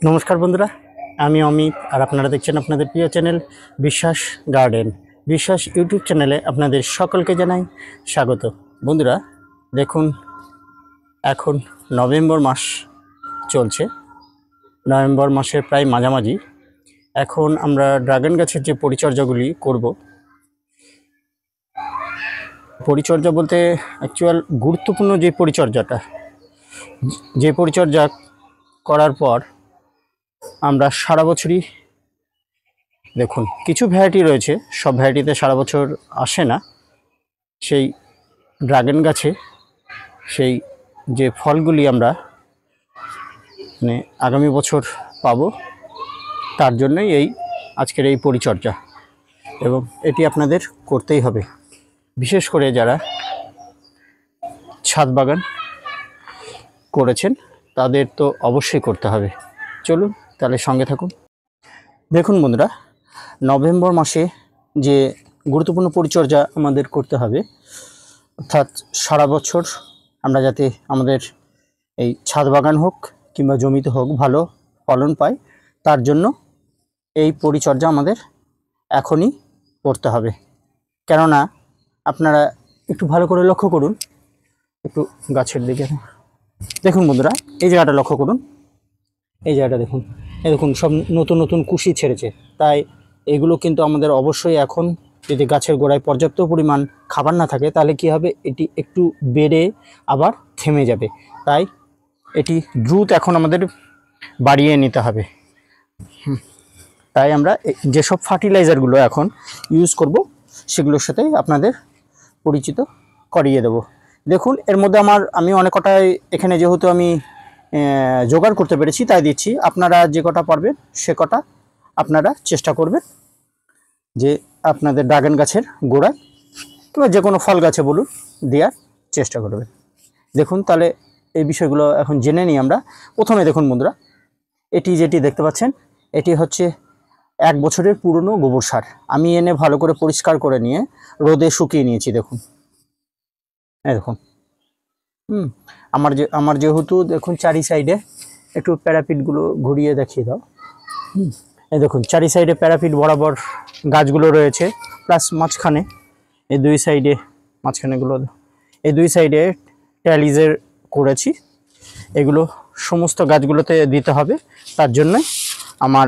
নমস্কার বন্ধুরা, আমি অমিত আর আপনারা দেখছেন আপনাদের প্রিয় চ্যানেল বিশ্বাস গার্ডেন। বিশ্বাস ইউটিউব চ্যানেলে আপনাদের সকলকে জানাই স্বাগত। বন্ধুরা দেখুন, এখন নভেম্বর মাস চলছে, নভেম্বর মাসের প্রায় মাঝামাঝি। এখন আমরা ড্রাগন গাছের যে পরিচর্যাগুলি করব, পরিচর্যা বলতে অ্যাকচুয়াল গুরুত্বপূর্ণ যে পরিচর্যা করার পর আমরা সারা বছরই, দেখুন কিছু ভ্যারাইটি রয়েছে, সব ভ্যারাইটিতে সারা বছর আসে না। সেই ড্রাগন গাছে সেই যে ফলগুলি আমরা আগামী বছর পাবো, তার জন্যই আজকের এই পরিচর্যা, এবং এটি আপনাদের করতেই হবে। বিশেষ করে যারা ছাদ বাগান করেছেন তাদের তো অবশ্যই করতে হবে। চলুন তাহলে সঙ্গে থাকুন। দেখুন বন্ধুরা, নভেম্বর মাসে যে গুরুত্বপূর্ণ পরিচর্যা আমাদের করতে হবে, অর্থাৎ সারা বছর আমরা যাতে আমাদের এই ছাদ বাগান হোক কিংবা জমিতে হোক ভালো ফলন পাই, তার জন্য এই পরিচর্যা আমাদের এখনই করতে হবে। কেননা আপনারা একটু ভালো করে লক্ষ্য করুন, একটু গাছের দিকে দেখুন বন্ধুরা, এই জায়গাটা লক্ষ্য করুন, এই জায়গাটা দেখুন, এই দেখুন সব নতুন নতুন কুশি ছেড়েছে। তাই এগুলো কিন্তু আমাদের অবশ্যই, এখন যদি গাছের গোড়ায় পর্যাপ্ত পরিমাণ খাবার না থাকে তাহলে কি হবে, এটি একটু বেড়ে আবার থেমে যাবে। তাই এটি দ্রুত এখন আমাদের বাড়িয়ে নিতে হবে। তাই আমরা যেসব ফার্টিলাইজারগুলো এখন ইউজ করব সেগুলোর সাথে আপনাদের পরিচিত করিয়ে দেব। দেখুন এর মধ্যে আমি অনেক কটাই এখানে যেহেতু আমি জোগাড় করতে পেরেছি তাই দিচ্ছি। আপনারা যে কটা পারবেন সে কটা আপনারা চেষ্টা করবেন যে আপনাদের ড্রাগন গাছের গোড়ায় কিংবা যে কোনো ফল গাছে বলুন দেওয়ার চেষ্টা করবেন। দেখুন তাহলে এই বিষয়গুলো এখন জেনে নিই আমরা। প্রথমে দেখুন বন্ধুরা, এটি যেটি দেখতে পাচ্ছেন এটি হচ্ছে 1 বছরের পুরনো গোবর সার। আমি এনে ভালো করে পরিষ্কার করে নিয়ে রোদে শুকিয়ে নিয়েছি। দেখুন এই দেখুন, আমার যেহেতু দেখুন চারি সাইডে একটু প্যারাপিটগুলো ঘুরিয়ে দেখিয়ে দাও। এই দেখুন চারি সাইডে প্যারাপিট বরাবর গাছগুলো রয়েছে, প্লাস মাঝখানে এই দুই সাইডে, মাঝখানেগুলো এই দুই সাইডে ট্যালিজের করেছি। এগুলো সমস্ত গাছগুলোতে দিতে হবে, তার জন্য আমার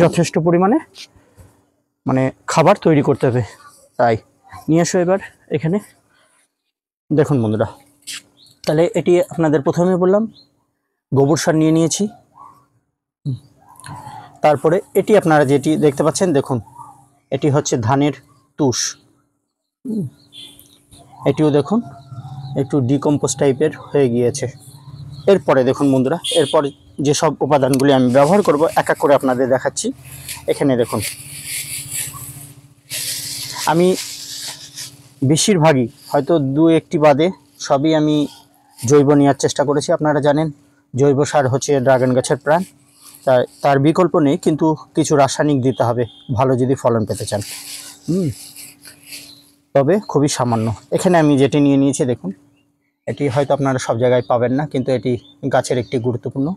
যথেষ্ট পরিমাণে খাবার তৈরি করতে হবে। তাই নিয়ে এসো এবার এখানে। দেখুন বন্ধুরা, তাহলে এটি আপনাদের প্রথমে বললাম গোবর সার নিয়ে নিয়েছি। তারপরে এটি আপনারা যেটি দেখতে পাচ্ছেন, দেখুন এটি হচ্ছে ধানের তুষ। এটিও দেখুন একটু ডিকম্পোজ টাইপের হয়ে গিয়েছে। এরপরে দেখুন বন্ধুরা, এরপর যেসব উপাদানগুলি আমি ব্যবহার করব এক এক করে আপনাদের দেখাচ্ছি। এখানে দেখুন, আমি বেশিরভাগই হয়তো 2-1টি বাদে সবই আমি জৈব নেওয়ার চেষ্টা করেছি। আপনারা জানেন জৈব সার হচ্ছে ড্রাগন গাছের প্রাণ, তার বিকল্প নেই, কিন্তু কিছু রাসায়নিক দিতে হবে ভালো যদি ফলন পেতে চান। তবে খুবই সামান্য। এখানে আমি যেটি নিয়ে নিয়েছি দেখুন, এটি হয়তো আপনারা সব জায়গায় পাবেন না, কিন্তু এটি গাছের একটি গুরুত্বপূর্ণ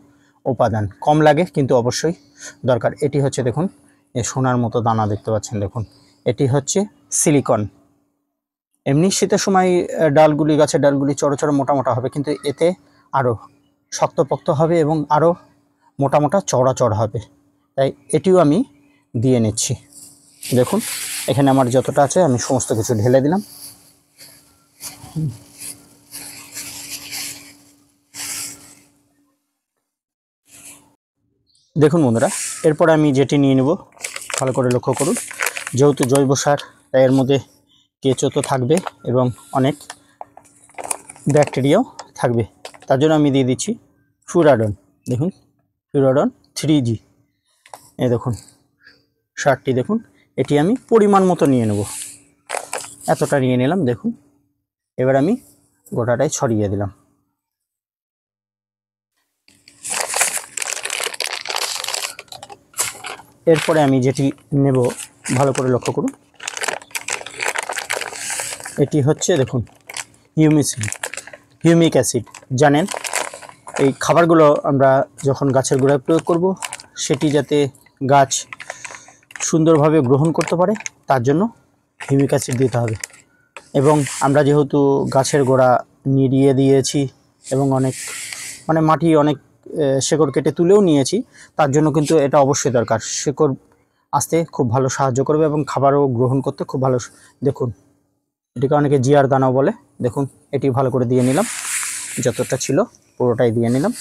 উপাদান। কম লাগে কিন্তু অবশ্যই দরকার। এটি হচ্ছে দেখুন এই সোনার মতো দানা দেখতে পাচ্ছেন, দেখুন এটি হচ্ছে সিলিকন। এমনি শীতের সময় গাছের ডালগুলি চড়ো চড়ো মোটা মোটা হবে, কিন্তু এতে আরও শক্তপোক্ত হবে এবং আরও মোটা মোটা চওড়া চওড়া হবে। তাই এটিও আমি দিয়ে নিচ্ছি। দেখুন এখানে আমার যতটা আছে আমি সমস্ত কিছু ঢেলে দিলাম। দেখুন বন্ধুরা, এরপর আমি যেটি নিয়ে নেব ভালো করে লক্ষ্য করুন। যেহেতু জৈব সার তাই এর মধ্যে কেঁচো তো থাকবে এবং অনেক ব্যাকটেরিয়াও থাকবে, তার জন্য আমি দিয়ে দিচ্ছি ফিউরাডন। দেখুন ফিউরাডন 3G, এই দেখুন সারটি দেখুন, এটি আমি পরিমাণ মতো নিয়ে নেব। এতটা নিয়ে নিলাম। দেখুন এবার আমি গোটাটাই ছড়িয়ে দিলাম। এরপরে আমি যেটি নেব ভালো করে লক্ষ্য করুন, এটি হচ্ছে দেখুন হিউমিক অ্যাসিড। জানেন এই খাবারগুলো আমরা যখন গাছের গোড়ায় প্রয়োগ করব সেটি যাতে গাছ সুন্দরভাবে গ্রহণ করতে পারে তার জন্য হিউমিক অ্যাসিড দিতে হবে। এবং আমরা যেহেতু গাছের গোড়া নিড়িয়ে দিয়েছি এবং অনেক মানে মাটি অনেক শেকড় কেটে তুলেও নিয়েছি, তার জন্য কিন্তু এটা অবশ্যই দরকার। শেকড় আসতে খুব ভালো সাহায্য করবে এবং খাবারও গ্রহণ করতে খুব ভালো। দেখুন, এটিকে অনেকে জিয়ার দানাও বলে। দেখুন, এটি ভালো করে দিয়ে নিলাম, যতটা ছিল পুরোটাই দিয়ে নিলাম।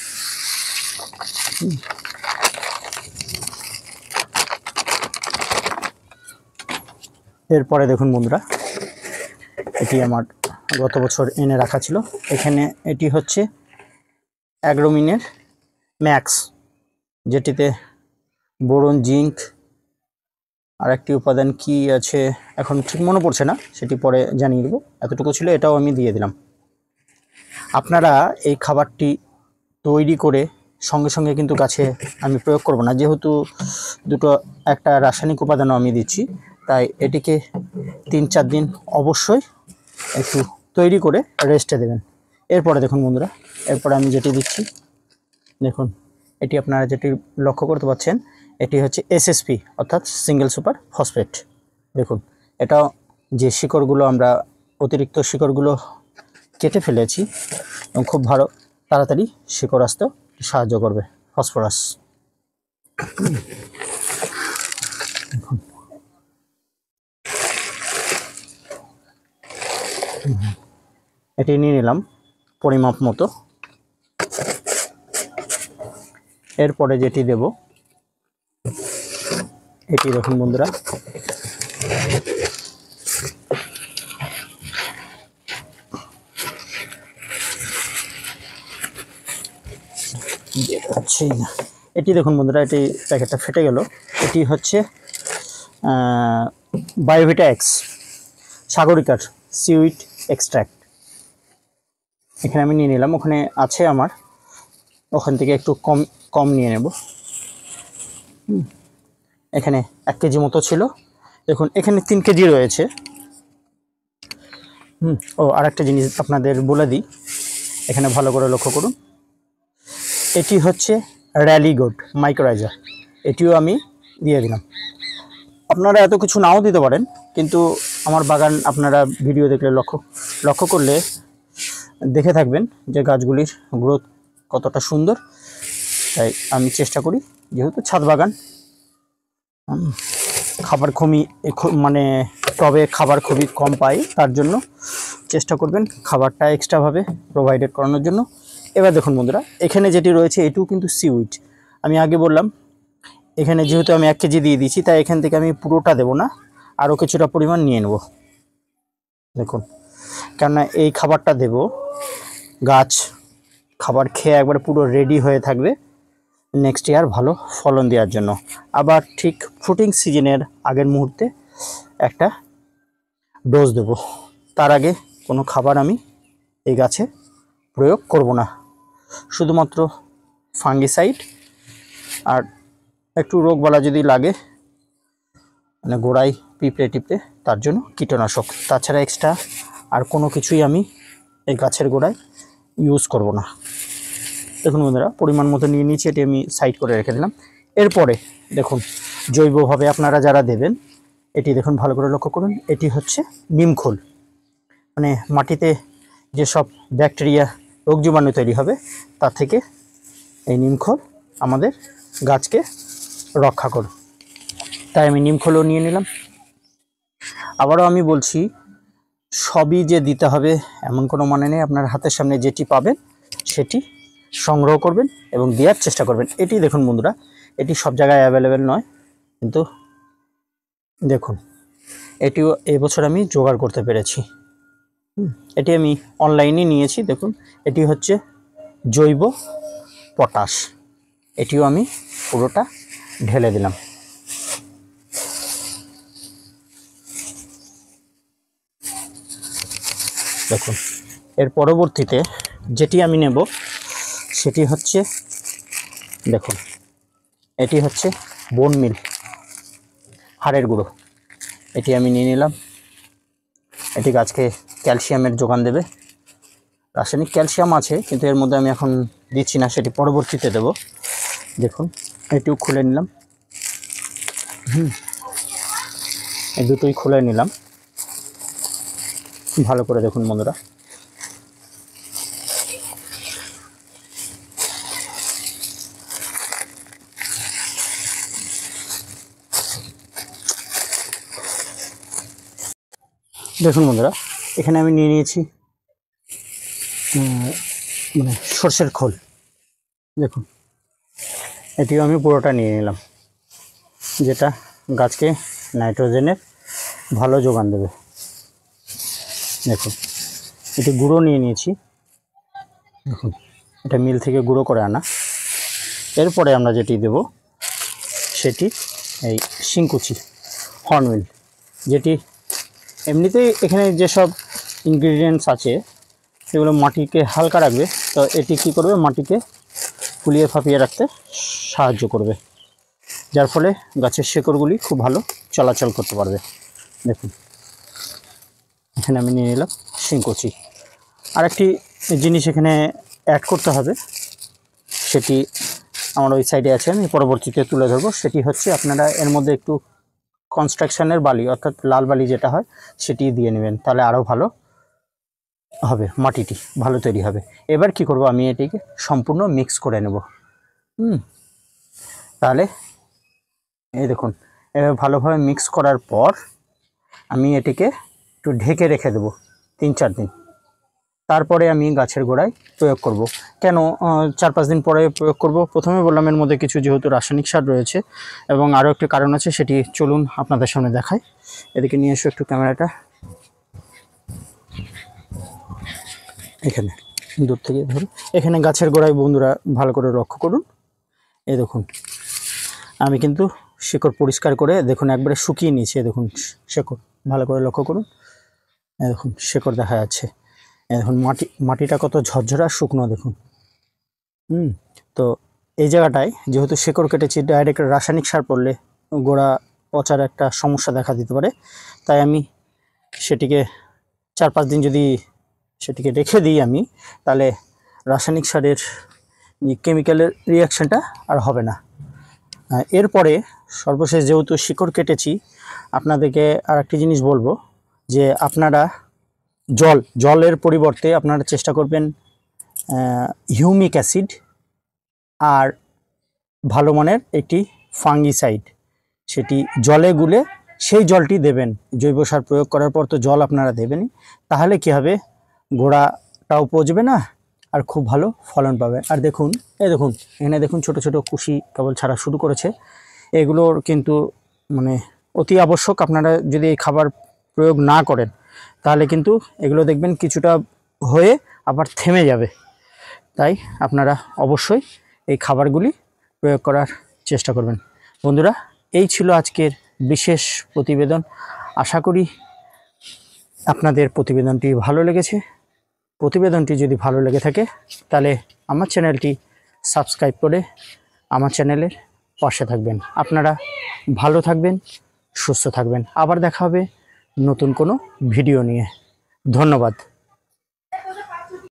এরপরে দেখুন বন্ধুরা, এটি আমার গত বছর এনে রাখা ছিল। এখানে এটি হচ্ছে অ্যাগ্রোমিনের ম্যাক্স, যেটিতে বোরন, জিঙ্ক আর একটি উপাদান কি আছে এখন ঠিক মনে পড়ছে না, সেটি পরে জানিয়ে দেবো। এতটুকু ছিল, এটাও আমি দিয়ে দিলাম। আপনারা এই খাবারটি তৈরি করে সঙ্গে সঙ্গে কিন্তু গাছে আমি প্রয়োগ করব না, যেহেতু একটা রাসায়নিক উপাদানও আমি দিচ্ছি, তাই এটিকে 3-4 দিন অবশ্যই একটু তৈরি করে রেস্টে দেবেন। এরপরে দেখুন বন্ধুরা, এরপরে আমি যেটি দিচ্ছি, দেখুন এটি আপনারা যেটি লক্ষ্য করতে পারছেন, এটি হচ্ছে এসএসপি অর্থাৎ সিঙ্গেল সুপার ফসফেট। দেখুন, এটা যে শিকড়গুলো আমরা অতিরিক্ত শিকড়গুলো কেটে ফেলেছি এবং খুব ভালো তাড়াতাড়ি শিকড় আসতেও সাহায্য করবে ফসফরাস। দেখুন, এটি নিয়ে নিলাম পরিমাপ মতো। এরপরে যেটি দেব, এটি দেখুন বন্ধুরা, এটি দেখুন বন্ধুরা, এটি প্যাকেটটা ফেটে গেল। এটি হচ্ছে বায়োভিটা এক্স সাগরিকার সিউইড এক্সট্র্যাক্ট। এখানে আমি নিয়ে নিলাম, ওখানে আছে আমার, ওখান থেকে একটু কম নিয়ে নেব। এখানে 1 কেজি মতো ছিল। দেখুন, এখানে 3 কেজি রয়েছে। আরেকটা জিনিস আপনাদের বলে দিই, এখানে ভালো করে লক্ষ্য করুন, এটি হচ্ছে র্যালি গোল্ড মাইক্রোরাইজার, এটিও আমি দিয়ে দিলাম। আপনারা এত কিছু নাও দিতে পারেন, কিন্তু আমার বাগান আপনারা ভিডিও দেখলে লক্ষ্য করলে দেখে থাকবেন যে গাছগুলির গ্রোথ কতটা সুন্দর। তাই আমি চেষ্টা করি, যেহেতু ছাদ বাগান, খাবার মানে টবে খাবার খুবই কম পাই, তার জন্য চেষ্টা করবেন খাবারটা এক্সট্রাভাবে প্রোভাইডেড করানোর জন্য। এবার দেখুন বন্ধুরা, এখানে যেটি রয়েছে এটিও কিন্তু সিউইড। আমি আগে বললাম, এখানে যেহেতু আমি 1 কেজি দিয়ে দিয়েছি, তাই এখান থেকে আমি পুরোটা দেব না, আরও কিছুটা পরিমাণ নিয়ে নেব। দেখুন, কেননা এই খাবারটা দেব, গাছ খাবার খেয়ে একবার পুরো রেডি হয়ে থাকবে নেক্সট ইয়ার ভালো ফলন দেওয়ার জন্য। আবার ঠিক ফ্রুটিং সিজনের আগের মুহূর্তে একটা ডোজ দেব। তার আগে কোনো খাবার আমি এই গাছে প্রয়োগ করব না, শুধুমাত্র ফাঙ্গিসাইড আর একটু রোগবালা যদি লাগে, মানে গোড়ায় পিঁপড়ে টিপড়ে, তার জন্য কীটনাশক। তাছাড়া এক্সট্রা আর কোনো কিছুই আমি এই গাছের গোড়ায় ইউজ করব না। দেখুন বন্ধুরা, পরিমাণ মতো নিয়ে নিয়েছি, এটি আমি সাইড করে রেখে দিলাম। এরপরে দেখুন, জৈবভাবে আপনারা যারা দেবেন, এটি দেখুন ভালো করে লক্ষ্য করুন, এটি হচ্ছে নিমখোল। মানে মাটিতে যেসব ব্যাকটেরিয়া রোগ জীবাণু তৈরি হবে, তার থেকে এই নিমখোল আমাদের গাছকে রক্ষা করবে। তাই আমি নিমখোলও নিয়ে নিলাম। আবারও আমি বলছি, সবই যে দিতে হবে এমন কোনো মানে নেই। আপনার হাতের সামনে যেটি পাবেন সেটি সংগ্রহ করবেন এবং দেওয়ার চেষ্টা করবেন। এটি দেখুন বন্ধুরা, এটি সব জায়গায় অ্যাভেলেবেল নয়, কিন্তু দেখুন এটিও এবছর আমি জোগাড় করতে পেরেছি। এটি আমি অনলাইনে নিয়েছি। দেখুন, এটি হচ্ছে জৈব পটাশ, এটিও আমি পুরোটা ঢেলে দিলাম। দেখুন, এর পরবর্তীতে যেটি আমি নেব সেটি হচ্ছে, দেখুন এটি হচ্ছে বোন মিল, হাড়ের গুঁড়ো। এটি আমি নিয়ে নিলাম। এটি গাছকে ক্যালসিয়ামের যোগান দেবে। রাসায়নিক ক্যালসিয়াম আছে, কিন্তু এর মধ্যে আমি এখন দিচ্ছি না, সেটি পরবর্তীতে দেব। দেখুন এটিও খুলে নিলাম। এই দুটোই খুলে নিলাম ভালো করে। দেখুন বন্ধুরা, দেখুন বন্ধুরা, এখানে আমি নিয়ে নিয়েছি মানে সর্ষের খোল। দেখুন এটিও আমি পুরোটা নিয়ে নিলাম, যেটা গাছকে নাইট্রোজেনের ভালো যোগান দেবে। দেখুন এটি গুঁড়ো নিয়ে নিয়েছি। দেখুন এটা মিল থেকে গুঁড়ো করে আনা। এরপরে আমরা যেটি দেব সেটি এই শিংকুচি হর্নবিল, যেটি এমনিতেই এখানে যেসব ইনগ্রিডিয়েন্টস আছে সেগুলো মাটিকে হালকা রাখবে, তো এটি কী করবে, মাটিকে ফুলিয়ে ফাঁপিয়ে রাখতে সাহায্য করবে, যার ফলে গাছের শেকড়গুলি খুব ভালো চলাচল করতে পারবে। দেখুন এখানে আমি নিয়ে নিলাম শিংকুচি। আরেকটি জিনিস এখানে অ্যাড করতে হবে, সেটি আমার ওই সাইডে আছে, আমি পরবর্তীতে তুলে ধরবো। সেটি হচ্ছে আপনারা এর মধ্যে একটু কনস্ট্রাকশনের বালি, অর্থাৎ লাল বালি যেটা হয়, সেটি দিয়ে নেবেন, তাহলে আরও ভালো হবে, মাটিটি ভালো তৈরি হবে। এবার কি করব, আমি এটিকে সম্পূর্ণ মিক্স করে নেব। তাহলে এই দেখুন, এবার ভালোভাবে মিক্স করার পর আমি এটিকে একটু ঢেকে রেখে দেব 3-4 দিন। তারপরে আমি গাছের গোড়ায় প্রয়োগ করব। কেন 4-5 দিন পরে প্রয়োগ করব? প্রথমে বললাম এর মধ্যে কিছু যেহেতু রাসায়নিক সার রয়েছে, এবং আরও একটি কারণ আছে, সেটি চলুন আপনাদের সামনে দেখাই। এদিকে নিয়ে এসো একটু ক্যামেরাটা, এখানে দূর থেকে ধরুন। এখানে গাছের গোড়ায় বন্ধুরা ভালো করে লক্ষ্য করুন। এই দেখুন আমি কিন্তু শিকড় পরিষ্কার করে দেখুন একবারে শুকিয়ে নিয়েছি। দেখুন শিকড় ভালো করে লক্ষ্য করুন, দেখুন শিকড় দেখা যাচ্ছে। দেখুন মাটিটা কত ঝরঝরা শুকনো দেখুন। তো এই জায়গাটায় যেহেতু শিকড় কেটেছি, ডাইরেক্ট রাসায়নিক সার পড়লে গোড়া পচার একটা সমস্যা দেখা দিতে পারে, তাই আমি সেটিকে 4-5 দিন যদি সেটিকে রেখে দিই আমি, তাহলে রাসায়নিক সারের কেমিক্যালের রিয়াকশানটা আর হবে না। এরপরে সর্বশেষ যেহেতু শিকড় কেটেছি, আপনাদেরকে আর একটি জিনিস বলবো, যে আপনারা জলের পরিবর্তে আপনারা চেষ্টা করবেন হিউমিক অ্যাসিড আর ভালো মানের একটি ফাঙ্গিসাইড, সেটি জলে গুলে সেই জলটি দেবেন। জৈব সার প্রয়োগ করার পর তো জল আপনারা দেবেনই, তাহলে কি হবে, গোড়াটাও পচবে না আর খুব ভালো ফলন পাবে। আর দেখুন এই দেখুন এখানে দেখুন ছোট ছোট কুশি কেবল ছাড়া শুরু করেছে। এগুলোর কিন্তু মানে অতি আবশ্যক, আপনারা যদি এই খাবার প্রয়োগ না করেন তাহলে কিন্তু এগুলো দেখবেন কিছুটা হয়ে আবার থেমে যাবে। তাই আপনারা অবশ্যই এই খাবারগুলি প্রয়োগ করার চেষ্টা করবেন। বন্ধুরা, এই ছিল আজকের বিশেষ প্রতিবেদন। আশা করি আপনাদের প্রতিবেদনটি ভালো লেগেছে। প্রতিবেদনটি যদি ভালো লেগে থাকে তাহলে আমার চ্যানেলটি সাবস্ক্রাইব করে আমার চ্যানেলের পাশে থাকবেন। আপনারা ভালো থাকবেন, সুস্থ থাকবেন। আবার দেখা হবে নতুন কোনো ভিডিও নিয়ে। ধন্যবাদ।